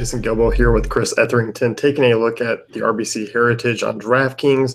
Jason Gilbo here with Chris Etherington, taking a look at the RBC Heritage on DraftKings.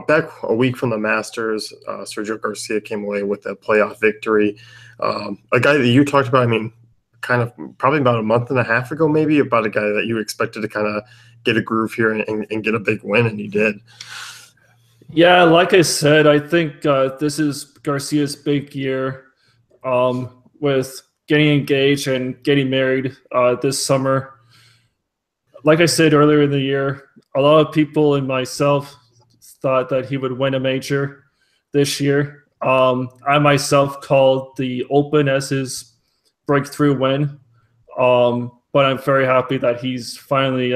Back a week from the Masters, Sergio Garcia came away with a playoff victory. A guy that you talked about, kind of probably about a month and a half ago, maybe, about a guy that you expected to kind of get a groove here and get a big win, and he did. Yeah, like I said, I think this is Garcia's big year with getting engaged and getting married this summer. Like I said earlier in the year, a lot of people and myself thought that he would win a major this year. I myself called the Open as his breakthrough win, but I'm very happy that he's finally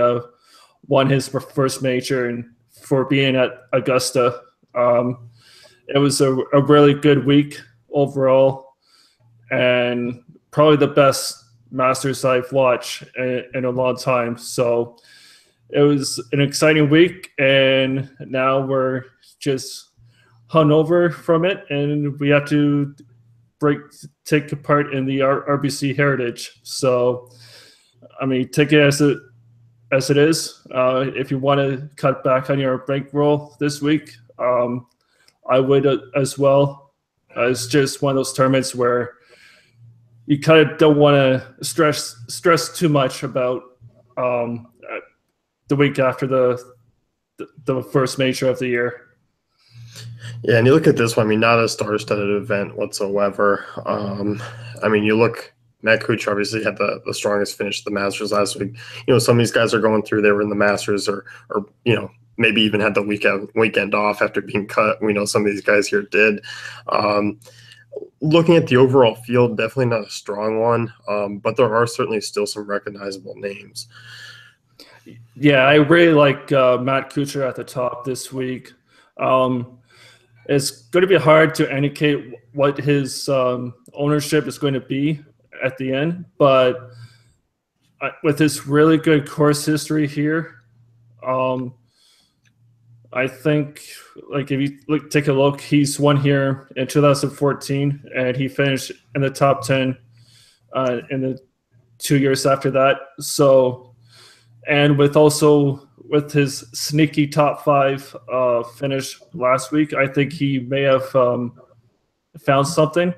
won his first major, and for being at Augusta. It was a really good week overall, and probably the best Masters I've watched in a long time. So it was an exciting week, and now we're just hungover from it, and we have to take part in the RBC Heritage. So, take it as it is. If you want to cut back on your bankroll this week, I would as well. It's just one of those tournaments where you kind of don't want to stress too much about the week after the first major of the year. Yeah, and you look at this one, not a star-studded event whatsoever. You look, Matt Kuchar obviously had the strongest finish of the Masters last week. Some of these guys are going through, they were in the Masters or maybe even had the weekend off after being cut. We know some of these guys here did. Looking at the overall field, definitely not a strong one, but there are certainly still some recognizable names. Yeah, I really like Matt Kuchar at the top this week. It's going to be hard to indicate what his ownership is going to be at the end, but with his really good course history here, I think, if you take a look, he's won here in 2014, and he finished in the top 10 in the 2 years after that. So, and with his sneaky top 5 finish last week, I think he may have found something,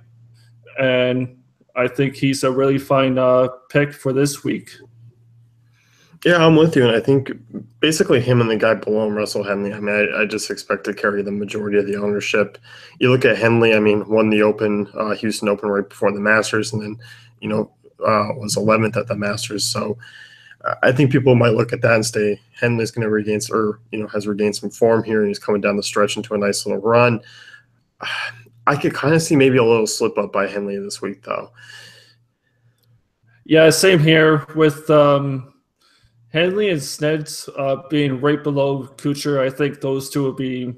and I think he's a really fine pick for this week. Yeah, I'm with you, and I think basically him and the guy below him, Russell Henley, I just expect to carry the majority of the ownership. You look at Henley, won the Open, Houston Open right before the Masters, and then, was 11th at the Masters. So I think people might look at that and say Henley's going to regain, has regained some form here, and he's coming down the stretch into a nice little run. I could kind of see maybe a little slip up by Henley this week, though. Yeah, same here with Henley and Sneds being right below Kuchar. I think those two will be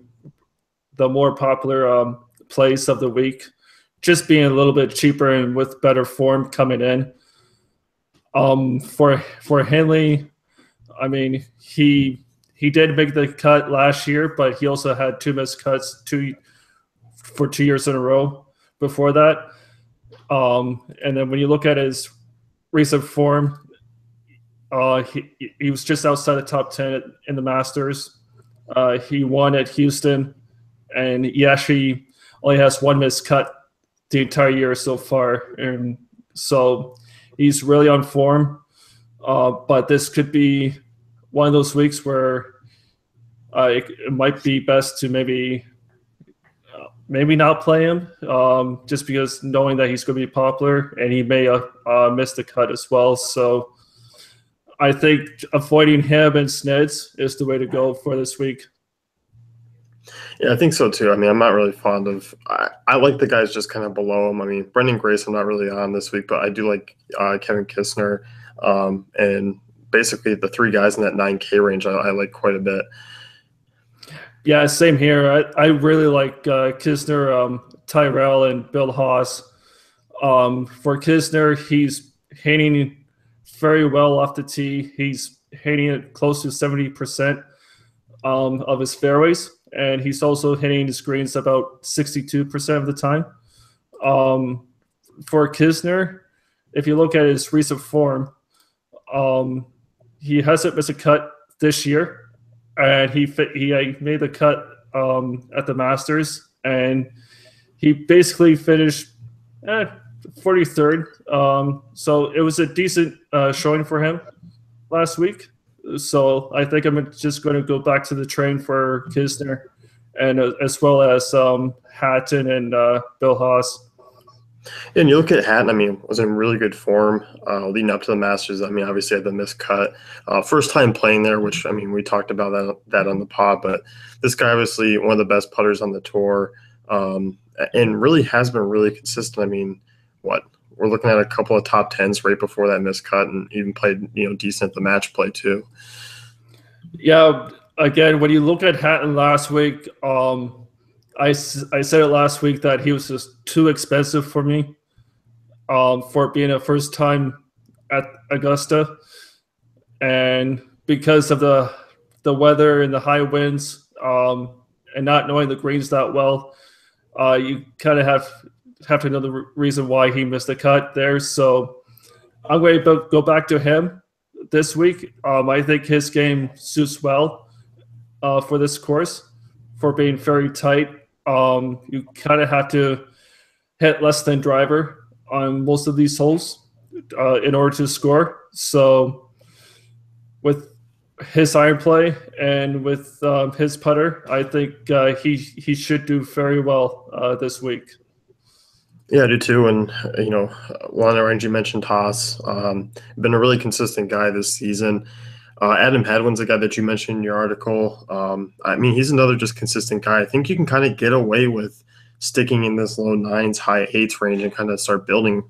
the more popular plays of the week, just being a little bit cheaper and with better form coming in. For Henley, he did make the cut last year, but he also had 2 missed cuts for 2 years in a row before that. And then when you look at his recent form, he was just outside the top 10 in the Masters. He won at Houston, and he actually only has 1 missed cut the entire year so far. And so he's really on form. But this could be one of those weeks where it might be best to maybe not play him, just because knowing that he's going to be popular, and he may miss the cut as well. So I think avoiding him and Sneds is the way to go for this week. Yeah, I think so too. I'm not really fond of – I like the guys just kind of below him. Brendan Grace I'm not really on this week, but I do like Kevin Kisner. And basically the 3 guys in that 9K range I like quite a bit. Yeah, same here. I really like Kisner, Tyrell, and Bill Haas. For Kisner, he's hitting very well off the tee. He's hitting it close to 70% of his fairways, and he's also hitting his greens about 62% of the time. For Kisner, if you look at his recent form, he hasn't missed a cut this year, and he made the cut at the Masters, and he basically finished 43rd. So it was a decent showing for him last week. So I think I'm just going to go back to the train for Kisner, and as well as Hatton and Bill Haas. And you look at Hatton, I mean, was in really good form leading up to the Masters. I mean, obviously had the missed cut. First time playing there, which, I mean, we talked about that on the pod, but this guy obviously one of the best putters on the tour, and really has been really consistent. I mean, we're looking at a couple of top tens right before that missed cut, and even played, decent at the match play too. Yeah, again, when you look at Hatton last week, I said it last week that he was just too expensive for me for being a first time at Augusta, and because of the weather and the high winds, and not knowing the greens that well, you kind of have to know the reason why he missed the cut there. So I'm going to go back to him this week. I think his game suits well for this course, for being very tight. You kind of have to hit less than driver on most of these holes in order to score. So with his iron play and with his putter, I think he should do very well this week. Yeah, I do too. And, Molinari, you mentioned Haas. Been a really consistent guy this season. Adam Hadwin's a guy that you mentioned in your article. I mean, he's another just consistent guy. I think you can kind of get away with sticking in this low nines, high eights range and kind of start building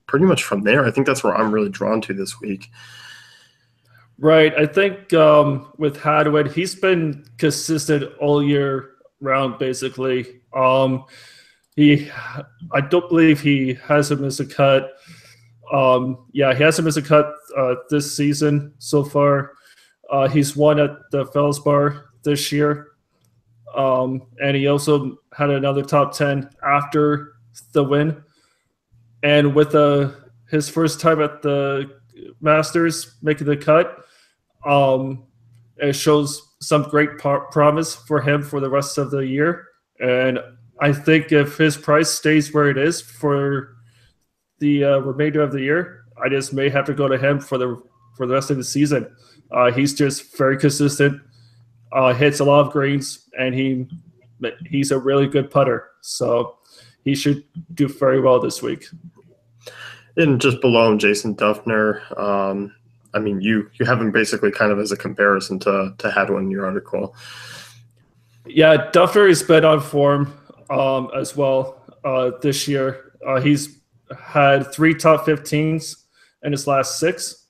pretty much from there. I think that's where I'm really drawn to this week. Right. I think with Hadwin, he's been consistent all year round, basically. I don't believe he hasn't missed a cut. He hasn't missed a cut this season so far. He's won at the Feldspar this year. And he also had another top 10 after the win. And with his first time at the Masters making the cut, it shows some great promise for him for the rest of the year. And I think if his price stays where it is for the remainder of the year, I just may have to go to him for the rest of the season. He's just very consistent, hits a lot of greens, and he's a really good putter. So he should do very well this week. And just below him, Jason Dufner. I mean, you have him basically kind of as a comparison to Hadwin in your article. Yeah, Dufner has been on form as well this year. He's had 3 top 15s in his last 6.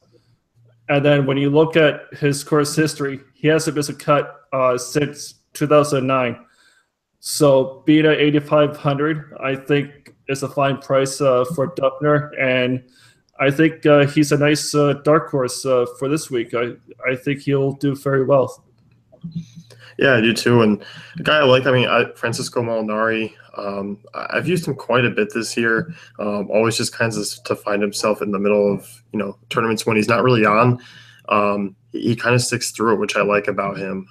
And then when you look at his course history, he hasn't missed a cut since 2009. So being at 8,500, I think is a fine price for Dufner. And I think he's a nice dark horse for this week. I think he'll do very well. Yeah, I do too. And a guy I like, Francesco Molinari, I've used him quite a bit this year. Always just kind of to find himself in the middle of, tournaments when he's not really on. He kind of sticks through it, which I like about him.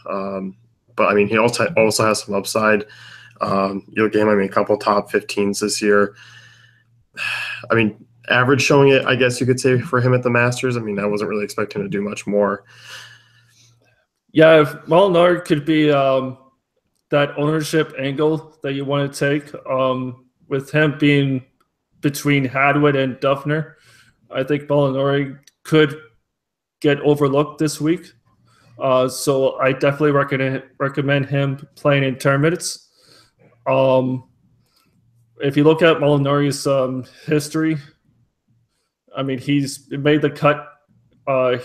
But I mean, he also has some upside. You'll get him, a couple top 15s this year. I mean, average showing it, I guess you could say, for him at the Masters. I mean, I wasn't really expecting to do much more. Yeah, if Molinari could be that ownership angle that you want to take, with him being between Hadwin and Dufner, I think Molinari could get overlooked this week. So I definitely recommend him playing in tournaments. If you look at Molinari's history, I mean, he's made the cut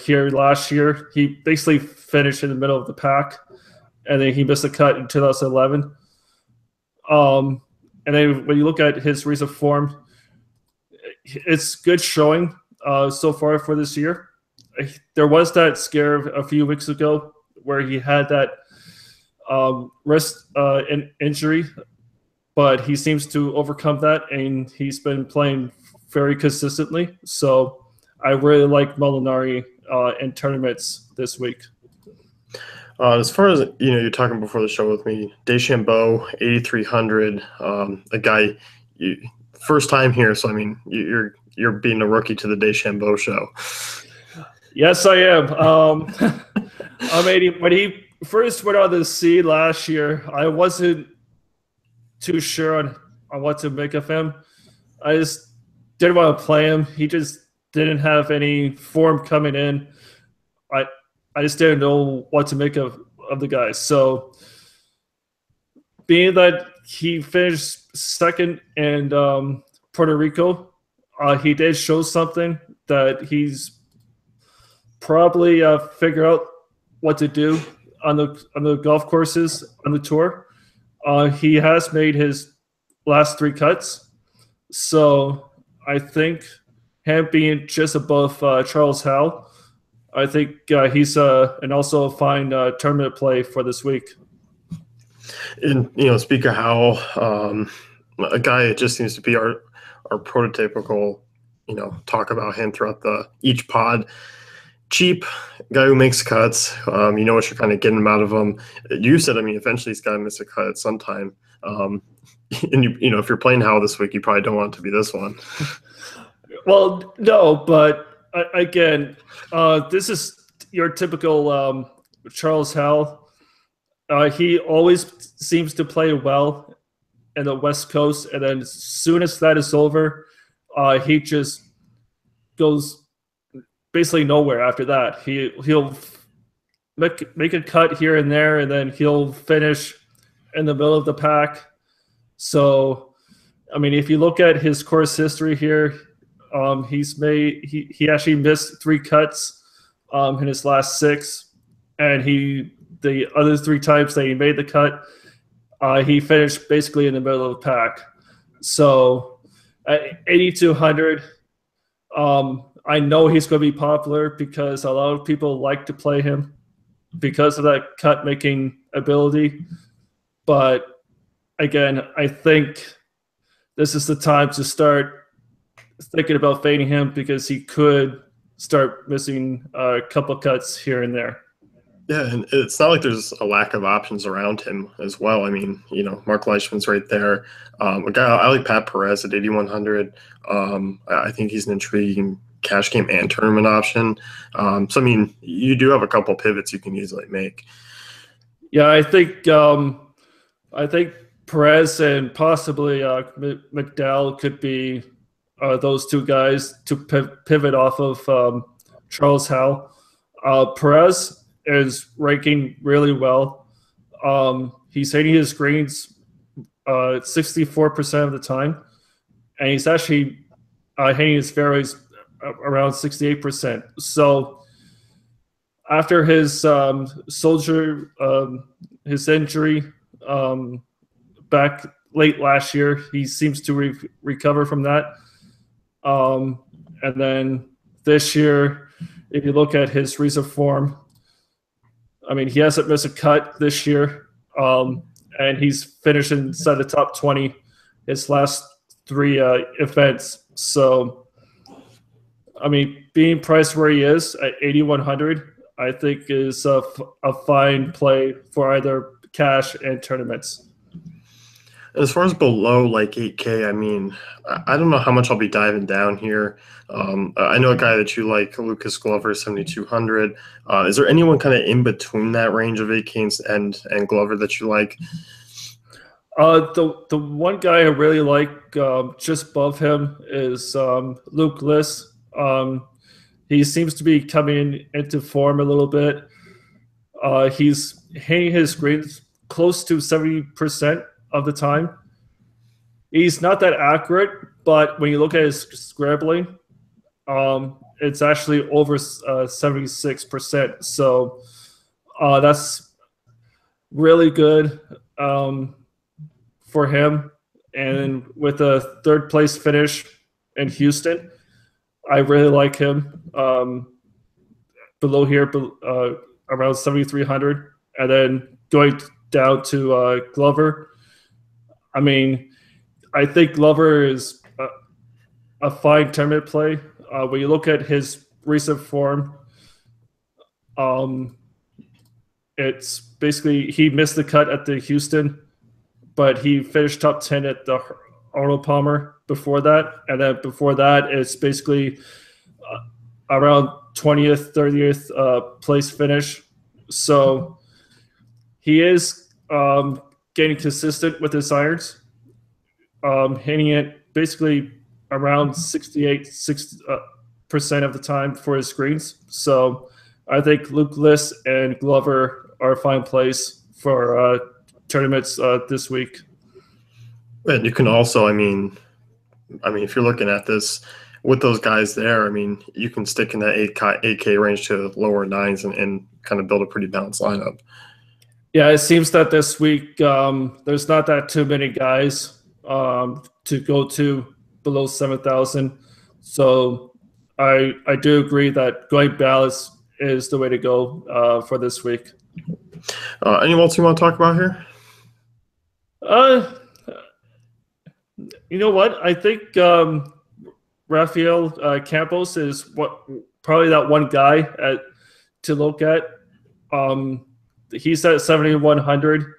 here last year. He basically finished in the middle of the pack, and then he missed a cut in 2011. And then when you look at his recent form, it's good showing so far for this year. There was that scare a few weeks ago where he had that wrist injury, but he seems to overcome that, and he's been playing very consistently. So I really like Molinari in tournaments this week. As far as you're talking before the show with me, DeChambeau, 8,300, a guy, first time here, so I mean you're being a rookie to the DeChambeau show. Yes, I am. I mean, when he first went on the scene last year, I wasn't too sure on what to make of him. I just didn't want to play him. He just didn't have any form coming in. I just didn't know what to make of the guy. So being that he finished second in Puerto Rico, he did show something that he's probably figure out what to do on the golf courses on the tour. He has made his last 3 cuts. So I think him being just above Charles Howell, I think he's and also a fine tournament play for this week. And speak of Howell, a guy that just seems to be our prototypical, talk about him throughout each pod. Cheap guy who makes cuts. You know what you're kind of getting out of him. You said, I mean, eventually he's got to miss a cut at some time. And if you're playing Howell this week, you probably don't want it to be this one. Well, no, but again, this is your typical Charles Howell. He always seems to play well in the West Coast, and then as soon as that is over, he just goes basically nowhere after that. He'll make a cut here and there, and then he'll finish in the middle of the pack. So, I mean, if you look at his course history here, he actually missed 3 cuts in his last 6, and the other 3 times that he made the cut, he finished basically in the middle of the pack. So at 8,200, I know he's going to be popular because a lot of people like to play him because of that cut-making ability. But again, I think this is the time to start thinking about fading him because he could start missing a couple cuts here and there. Yeah, and it's not like there's a lack of options around him as well. I mean, Mark Leishman's right there. A guy I like, Pat Perez at 8,100. I think he's an intriguing cash game and tournament option. So I mean, you do have a couple pivots you can easily make. Yeah, I think Perez and possibly McDowell could be those 2 guys to pivot off of Charles Howell. Perez is ranking really well. He's hitting his greens 64% of the time, and he's actually hitting his fairways around 68%. So after his his injury back late last year, he seems to recover from that. And then this year, if you look at his recent form, I mean, he hasn't missed a cut this year, and he's finished inside the top 20 his last 3 events. So, I mean, being priced where he is at 8,100, I think is a fine play for either cash and tournaments. As far as below like 8K, I mean, I don't know how much I'll be diving down here. I know a guy that you like, Lucas Glover, 7,200. Is there anyone kind of in between that range of 8K and Glover that you like? The one guy I really like just above him is Luke Liss. He seems to be coming into form a little bit. He's hitting his greens close to 70% of the time. He's not that accurate, but when you look at his scrambling, it's actually over 76%. So that's really good for him. And with a 3rd place finish in Houston, I really like him below here, around 7,300. And then going down to Glover, I mean, I think Glover is a fine tournament play. When you look at his recent form, It's basically he missed the cut at the Houston, but he finished top 10 at the Arnold Palmer before that, and then before that, it's basically around 20th, 30th place finish. So he is getting consistent with his irons, hitting it basically around 68% of the time for his screens. So I think Luke List and Glover are a fine place for tournaments this week. And you can also, I mean, if you're looking at this with those guys there, I mean, you can stick in that 8K range to lower 9s and kind of build a pretty balanced lineup. Yeah, it seems that this week there's not that too many guys to go to below 7,000. So I do agree that going balanced is the way to go for this week. Anyone else you want to talk about here? You know what? I think Rafael Campos is probably that one guy to look at. He's at 7,100.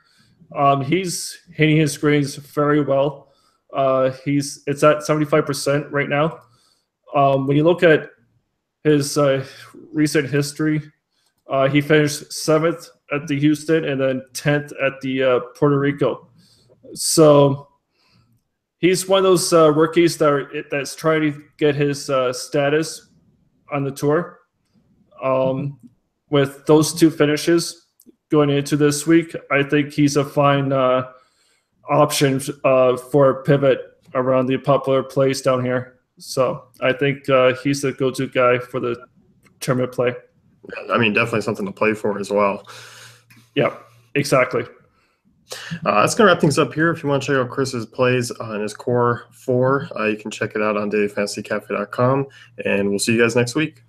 He's hitting his screens very well. It's at 75% right now. When you look at his recent history, he finished 7th at the Houston and then 10th at the Puerto Rico. So he's one of those rookies that's trying to get his status on the tour. With those two finishes going into this week, I think he's a fine option for a pivot around the popular place down here. So I think he's the go-to guy for the tournament play. I mean, definitely something to play for as well. Yeah, exactly. That's going to wrap things up here. If you want to check out Chris's plays on his Core 4, you can check it out on dailyfantasycafe.com, and we'll see you guys next week.